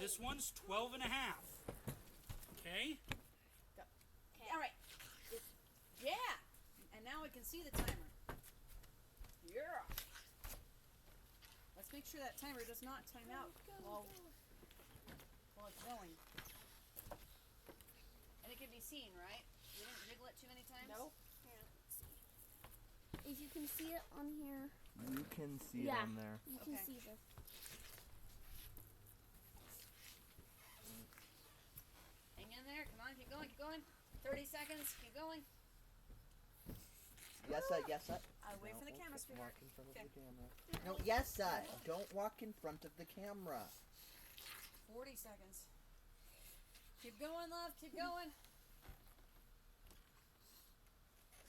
This one's 12 and a half. Okay? Go. All right. Yeah. And now we can see the timer. Yeah. Let's make sure that timer does not time out while it's going. And it can be seen, right? You didn't jiggle it too many times? No. Here, let's see. If you can see it on here. You can see it on there. You can see this. Hang in there. Come on, keep going, keep going. 30 seconds, keep going. Yes, yes, Wait for the camera, sweetheart. Walk in front of the camera. No, yes, don't walk in front of the camera. 40 seconds. Keep going, love. Keep going.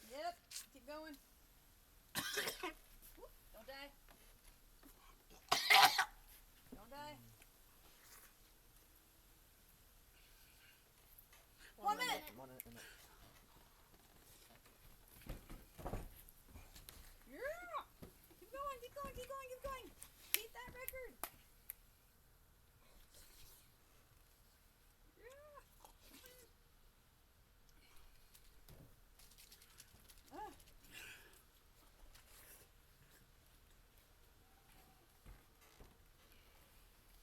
Yep. Keep going. Don't die. Don't die. 1 minute. 1 minute. Yeah. Keep going. Keep going. Keep going. Keep going. Beat that record.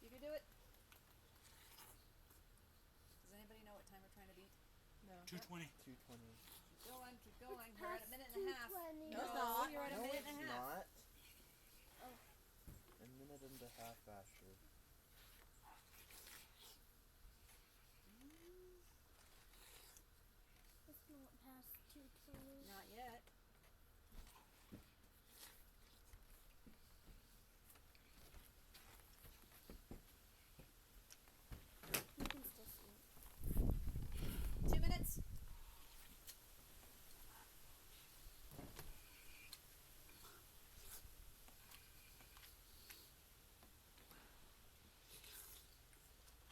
You can do it. Does anybody know what time we're trying to beat? No. 220. 220. Keep going, keep going. We're at a minute and a half. No, it's not. You're at a No, minute it's and a half. not. Oh. A minute and a half, Asher. It's not past 2:20. Not yet. You can still see it. 2 minutes.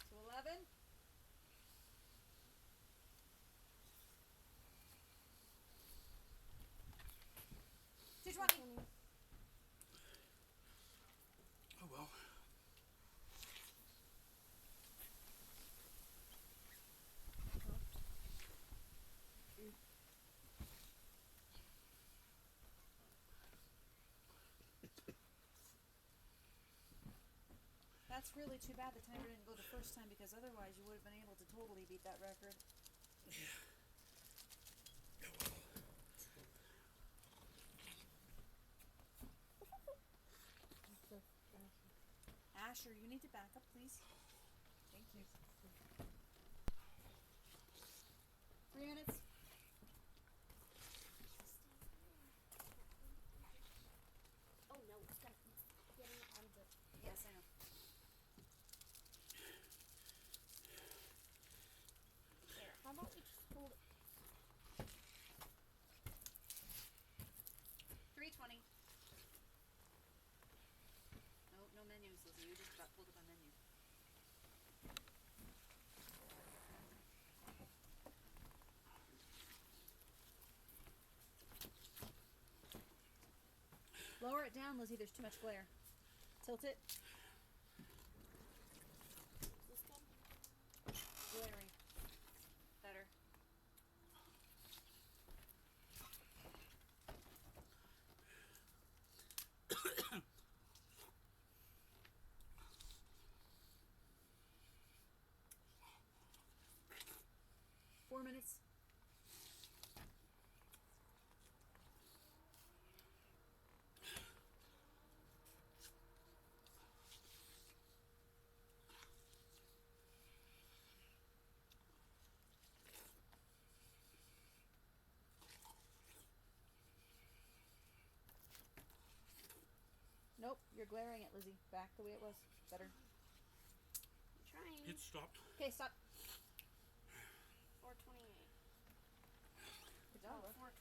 To 11. 220. Oh, well. That's really too bad the timer didn't go the first time, because otherwise you would have been able to totally beat that record. Asher, you need to back up, please. Thank you. 3 minutes. Oh no, it's gonna get it on the. Yes, I know. There. How about we just hold it? 320. No menus, Lizzie. You just got pulled up on menu. Lower it down, Lizzie. There's too much glare. Tilt it. This good? Glaring. Better. Four minutes. Nope, you're glaring at Lizzie. Back the way it was. Better. I'm trying. It stopped. Okay, stop. 428. Good job. Oh, 428.